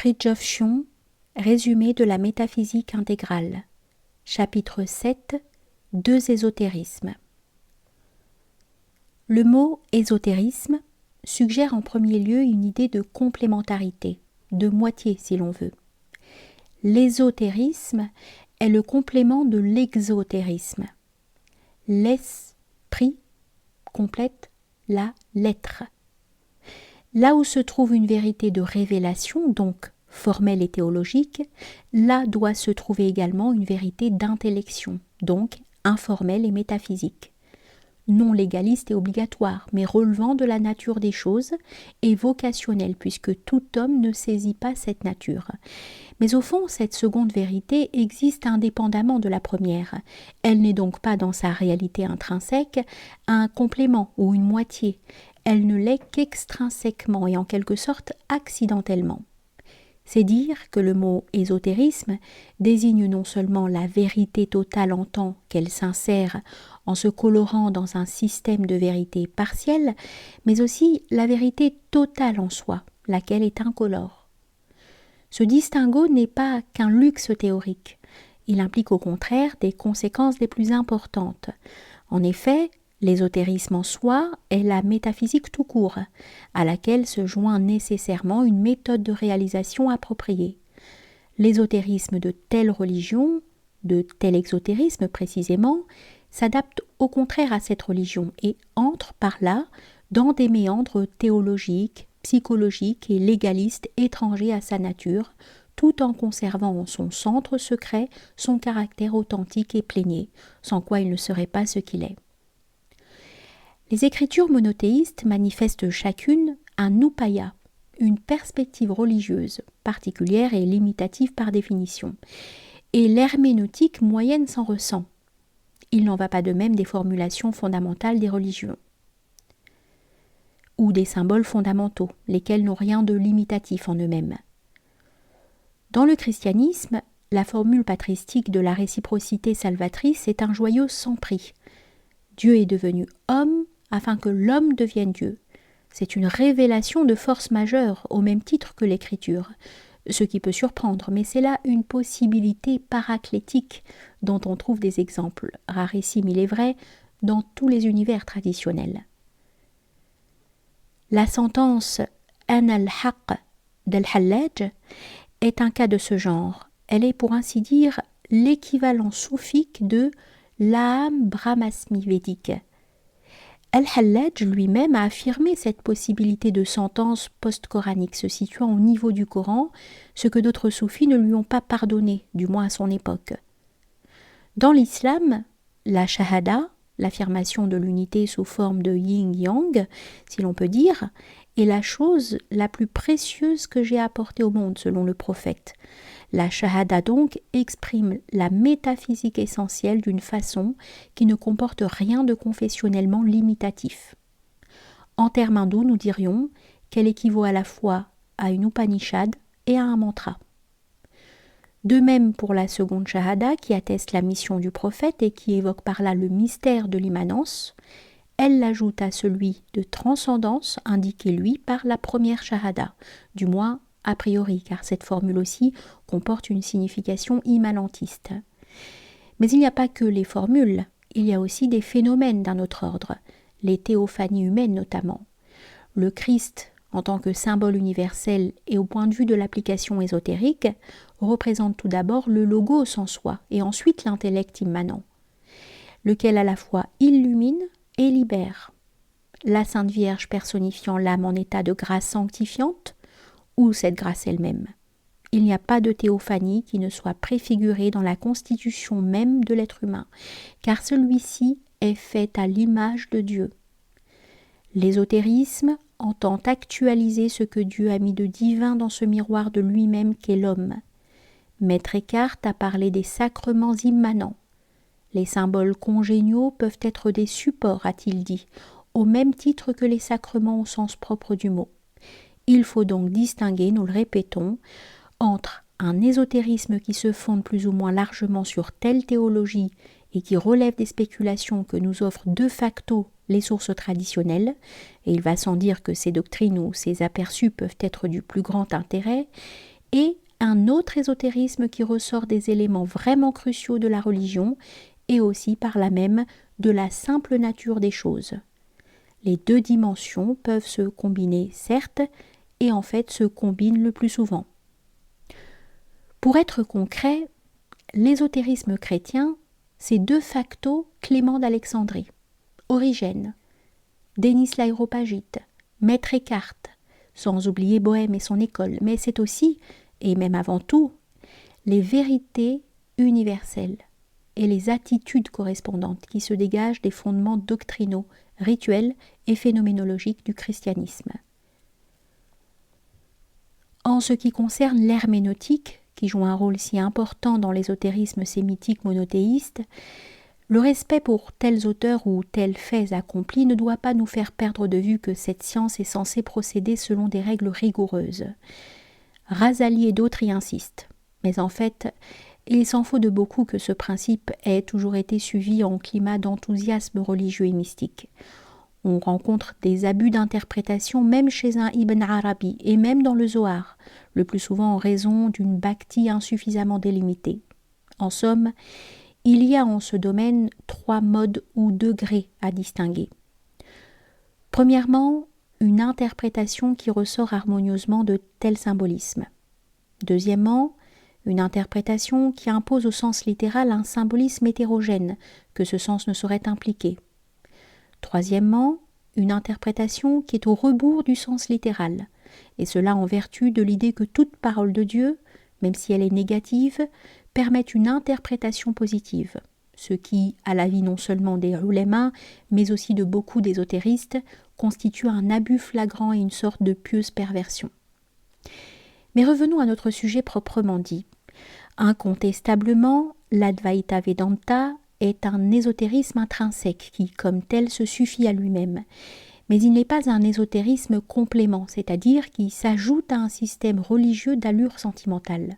Fridtjof Schuon, résumé de la métaphysique intégrale. Chapitre 7. Deux ésotérismes. Le mot ésotérisme suggère en premier lieu une idée de complémentarité, de moitié si l'on veut. L'ésotérisme est le complément de l'exotérisme. L'esprit complète la lettre. Là où se trouve une vérité de révélation, donc formelle et théologique, là doit se trouver également une vérité d'intellection, donc informelle et métaphysique. Non légaliste et obligatoire, mais relevant de la nature des choses et vocationnelle, puisque tout homme ne saisit pas cette nature. Mais au fond, cette seconde vérité existe indépendamment de la première. Elle n'est donc pas dans sa réalité intrinsèque un complément ou une moitié. Elle ne l'est qu'extrinsèquement et en quelque sorte accidentellement. C'est dire que le mot ésotérisme désigne non seulement la vérité totale en tant qu'elle s'insère en se colorant dans un système de vérité partielle, mais aussi la vérité totale en soi, laquelle est incolore. Ce distinguo n'est pas qu'un luxe théorique, il implique au contraire des conséquences des plus importantes. En effet, l'ésotérisme en soi est la métaphysique tout court, à laquelle se joint nécessairement une méthode de réalisation appropriée. L'ésotérisme de telle religion, de tel exotérisme précisément, s'adapte au contraire à cette religion et entre par là dans des méandres théologiques, psychologiques et légalistes étrangers à sa nature, tout en conservant en son centre secret son caractère authentique et plénier, sans quoi il ne serait pas ce qu'il est. Les écritures monothéistes manifestent chacune un upaya, une perspective religieuse particulière et limitative par définition, et l'herméneutique moyenne s'en ressent. Il n'en va pas de même des formulations fondamentales des religions, ou des symboles fondamentaux, lesquels n'ont rien de limitatif en eux-mêmes. Dans le christianisme, la formule patristique de la réciprocité salvatrice est un joyau sans prix. Dieu est devenu homme afin que l'homme devienne Dieu. C'est une révélation de force majeure, au même titre que l'écriture, ce qui peut surprendre, mais c'est là une possibilité paraclétique dont on trouve des exemples, rarissimes il est vrai, dans tous les univers traditionnels. La sentence « An al-Haq » d'Al-Hallaj est un cas de ce genre. Elle est pour ainsi dire l'équivalent soufique de l'Aham Brahmasmi védique. Al-Hallaj lui-même a affirmé cette possibilité de sentence post-coranique se situant au niveau du Coran, ce que d'autres soufis ne lui ont pas pardonné, du moins à son époque. Dans l'islam, la shahada, l'affirmation de l'unité sous forme de yin-yang, si l'on peut dire, est la chose la plus précieuse que j'ai apportée au monde, selon le prophète. La shahada donc exprime la métaphysique essentielle d'une façon qui ne comporte rien de confessionnellement limitatif. En termes hindous, nous dirions qu'elle équivaut à la fois à une Upanishad et à un mantra. De même pour la seconde shahada qui atteste la mission du prophète et qui évoque par là le mystère de l'immanence, elle l'ajoute à celui de transcendance indiqué lui par la première shahada, du moins a priori, car cette formule aussi comporte une signification immanentiste. Mais il n'y a pas que les formules, il y a aussi des phénomènes d'un autre ordre, les théophanies humaines notamment. Le Christ, en tant que symbole universel et au point de vue de l'application ésotérique, représente tout d'abord le logos en soi et ensuite l'intellect immanent, lequel à la fois illumine et libère. La Sainte Vierge personnifiant l'âme en état de grâce sanctifiante, ou cette grâce elle-même. Il n'y a pas de théophanie qui ne soit préfigurée dans la constitution même de l'être humain, car celui-ci est fait à l'image de Dieu. L'ésotérisme entend actualiser ce que Dieu a mis de divin dans ce miroir de lui-même qu'est l'homme. Maître Eckhart a parlé des sacrements immanents. Les symboles congéniaux peuvent être des supports, a-t-il dit, au même titre que les sacrements au sens propre du mot. Il faut donc distinguer, nous le répétons, entre un ésotérisme qui se fonde plus ou moins largement sur telle théologie et qui relève des spéculations que nous offrent de facto les sources traditionnelles, et il va sans dire que ces doctrines ou ces aperçus peuvent être du plus grand intérêt, et un autre ésotérisme qui ressort des éléments vraiment cruciaux de la religion et aussi par là même de la simple nature des choses. Les deux dimensions peuvent se combiner, certes, et en fait se combinent le plus souvent. Pour être concret, l'ésotérisme chrétien, c'est de facto Clément d'Alexandrie, Origène, Denis l'Aréopagite, Maître Eckhart, sans oublier Bohème et son école, mais c'est aussi, et même avant tout, les vérités universelles et les attitudes correspondantes qui se dégagent des fondements doctrinaux, rituels et phénoménologiques du christianisme. En ce qui concerne l'herméneutique, qui joue un rôle si important dans l'ésotérisme sémitique monothéiste, le respect pour tels auteurs ou tels faits accomplis ne doit pas nous faire perdre de vue que cette science est censée procéder selon des règles rigoureuses. Razali et d'autres y insistent, mais en fait, il s'en faut de beaucoup que ce principe ait toujours été suivi en climat d'enthousiasme religieux et mystique. On rencontre des abus d'interprétation même chez un Ibn Arabi et même dans le Zohar, le plus souvent en raison d'une bhakti insuffisamment délimitée. En somme, il y a en ce domaine 3 modes ou degrés à distinguer. Premièrement, une interprétation qui ressort harmonieusement de tels symbolismes. Deuxièmement, une interprétation qui impose au sens littéral un symbolisme hétérogène, que ce sens ne saurait impliquer. Troisièmement, une interprétation qui est au rebours du sens littéral, et cela en vertu de l'idée que toute parole de Dieu, même si elle est négative, permet une interprétation positive, ce qui, à l'avis non seulement des ulémas, mais aussi de beaucoup d'ésotéristes, constitue un abus flagrant et une sorte de pieuse perversion. Mais revenons à notre sujet proprement dit. Incontestablement, l'Advaita Vedanta est un ésotérisme intrinsèque qui, comme tel, se suffit à lui-même. Mais il n'est pas un ésotérisme complément, c'est-à-dire qui s'ajoute à un système religieux d'allure sentimentale.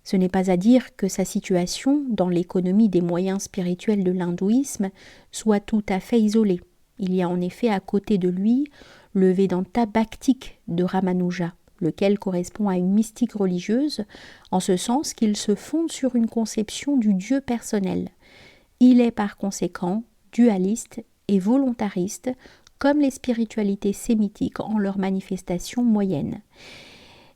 Ce n'est pas à dire que sa situation, dans l'économie des moyens spirituels de l'hindouisme, soit tout à fait isolée. Il y a en effet à côté de lui le Vedanta bhaktique de Ramanuja, lequel correspond à une mystique religieuse, en ce sens qu'il se fonde sur une conception du Dieu personnel. Il est par conséquent dualiste et volontariste, comme les spiritualités sémitiques en leur manifestation moyenne.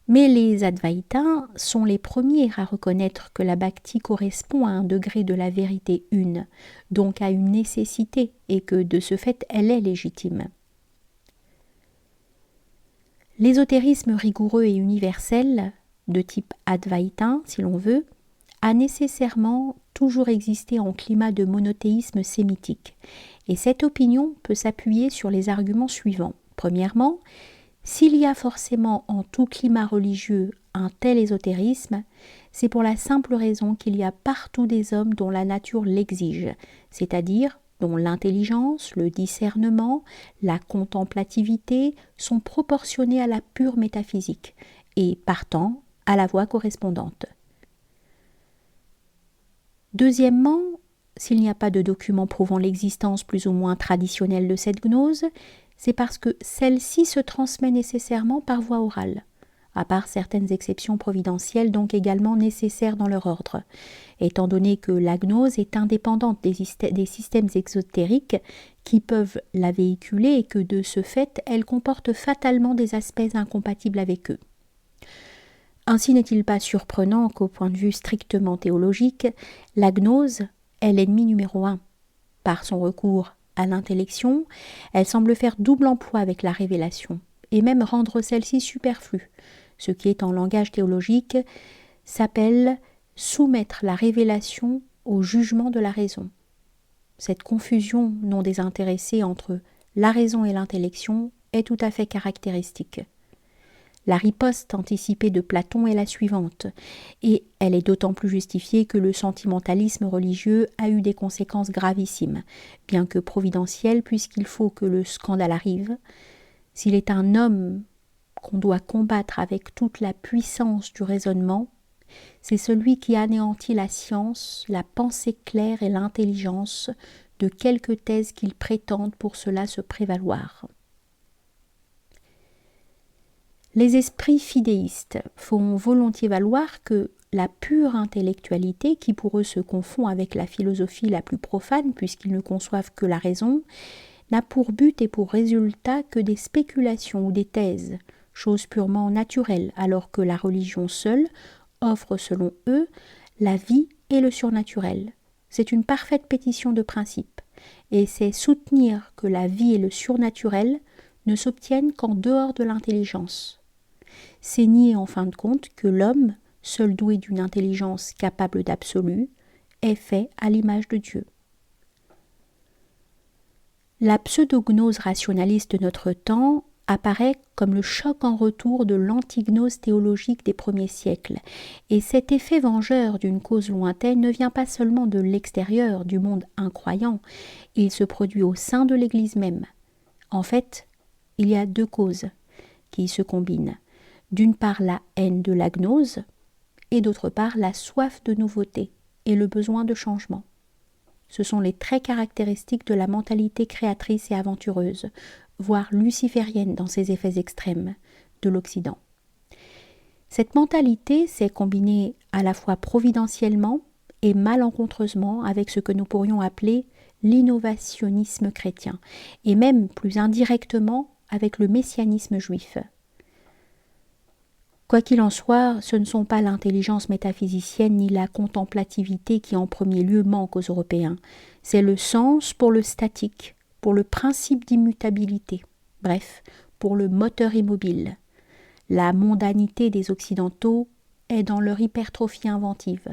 Mais les Advaïtas sont les premiers à reconnaître que la bhakti correspond à un degré de la vérité une, donc à une nécessité, et que de ce fait elle est légitime. L'ésotérisme rigoureux et universel, de type Advaïta si l'on veut, a nécessairement toujours existé en climat de monothéisme sémitique, et cette opinion peut s'appuyer sur les arguments suivants. Premièrement, s'il y a forcément en tout climat religieux un tel ésotérisme, c'est pour la simple raison qu'il y a partout des hommes dont la nature l'exige, c'est-à-dire dont l'intelligence, le discernement, la contemplativité sont proportionnés à la pure métaphysique et, partant, à la voie correspondante. Deuxièmement, s'il n'y a pas de document prouvant l'existence plus ou moins traditionnelle de cette gnose, c'est parce que celle-ci se transmet nécessairement par voie orale, à part certaines exceptions providentielles donc également nécessaires dans leur ordre, étant donné que la gnose est indépendante des systèmes exotériques qui peuvent la véhiculer et que de ce fait, elle comporte fatalement des aspects incompatibles avec eux. Ainsi n'est-il pas surprenant qu'au point de vue strictement théologique, la gnose est l'ennemi numéro 1. Par son recours à l'intellection, elle semble faire double emploi avec la révélation, et même rendre celle-ci superflue, ce qui est en langage théologique s'appelle soumettre la révélation au jugement de la raison. Cette confusion non désintéressée entre la raison et l'intellection est tout à fait caractéristique. La riposte anticipée de Platon est la suivante, et elle est d'autant plus justifiée que le sentimentalisme religieux a eu des conséquences gravissimes, bien que providentielles puisqu'il faut que le scandale arrive. S'il est un homme qu'on doit combattre avec toute la puissance du raisonnement, c'est celui qui anéantit la science, la pensée claire et l'intelligence de quelque thèse qu'il prétende pour cela se prévaloir. Les esprits fidéistes font volontiers valoir que la pure intellectualité, qui pour eux se confond avec la philosophie la plus profane puisqu'ils ne conçoivent que la raison, n'a pour but et pour résultat que des spéculations ou des thèses, choses purement naturelles, alors que la religion seule offre selon eux la vie et le surnaturel. C'est une parfaite pétition de principe, et c'est soutenir que la vie et le surnaturel ne s'obtiennent qu'en dehors de l'intelligence. C'est nier en fin de compte que l'homme, seul doué d'une intelligence capable d'absolu, est fait à l'image de Dieu. La pseudognose rationaliste de notre temps apparaît comme le choc en retour de l'antignose théologique des premiers siècles, et cet effet vengeur d'une cause lointaine ne vient pas seulement de l'extérieur, du monde incroyant, il se produit au sein de l'Église même. En fait, il y a deux causes qui se combinent. D'une part la haine de la gnose, et d'autre part la soif de nouveauté et le besoin de changement. Ce sont les traits caractéristiques de la mentalité créatrice et aventureuse, voire luciférienne dans ses effets extrêmes, de l'Occident. Cette mentalité s'est combinée à la fois providentiellement et malencontreusement avec ce que nous pourrions appeler l'innovationnisme chrétien, et même plus indirectement avec le messianisme juif. Quoi qu'il en soit, ce ne sont pas l'intelligence métaphysicienne ni la contemplativité qui en premier lieu manquent aux Européens. C'est le sens pour le statique, pour le principe d'immutabilité, bref, pour le moteur immobile. La mondanité des Occidentaux est dans leur hypertrophie inventive.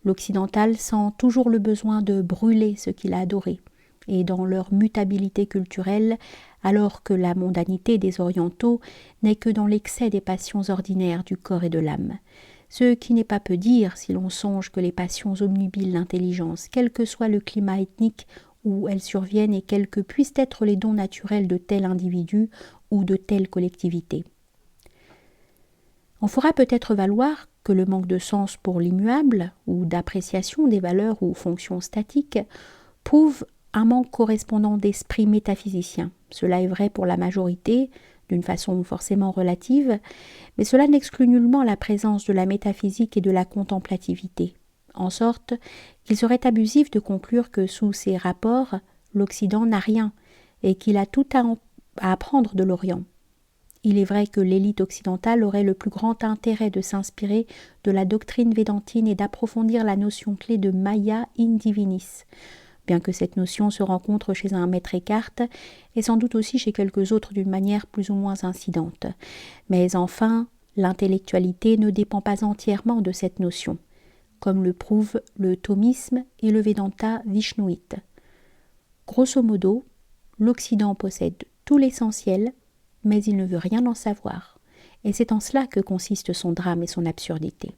L'Occidental sent toujours le besoin de brûler ce qu'il a adoré, et dans leur mutabilité culturelle, alors que la mondanité des Orientaux n'est que dans l'excès des passions ordinaires du corps et de l'âme. Ce qui n'est pas peu dire si l'on songe que les passions obnubilent l'intelligence, quel que soit le climat ethnique où elles surviennent et quels que puissent être les dons naturels de tel individu ou de telle collectivité. On fera peut-être valoir que le manque de sens pour l'immuable ou d'appréciation des valeurs ou fonctions statiques prouve un manque correspondant d'esprit métaphysicien. Cela est vrai pour la majorité, d'une façon forcément relative, mais cela n'exclut nullement la présence de la métaphysique et de la contemplativité, en sorte qu'il serait abusif de conclure que sous ces rapports, l'Occident n'a rien et qu'il a tout à apprendre de l'Orient. Il est vrai que l'élite occidentale aurait le plus grand intérêt de s'inspirer de la doctrine védantine et d'approfondir la notion clé de Maya in divinis, bien que cette notion se rencontre chez un maître Eckhart et sans doute aussi chez quelques autres d'une manière plus ou moins incidente. Mais enfin, l'intellectualité ne dépend pas entièrement de cette notion, comme le prouvent le thomisme et le Vedanta vishnouite. Grosso modo, l'Occident possède tout l'essentiel, mais il ne veut rien en savoir, et c'est en cela que consiste son drame et son absurdité.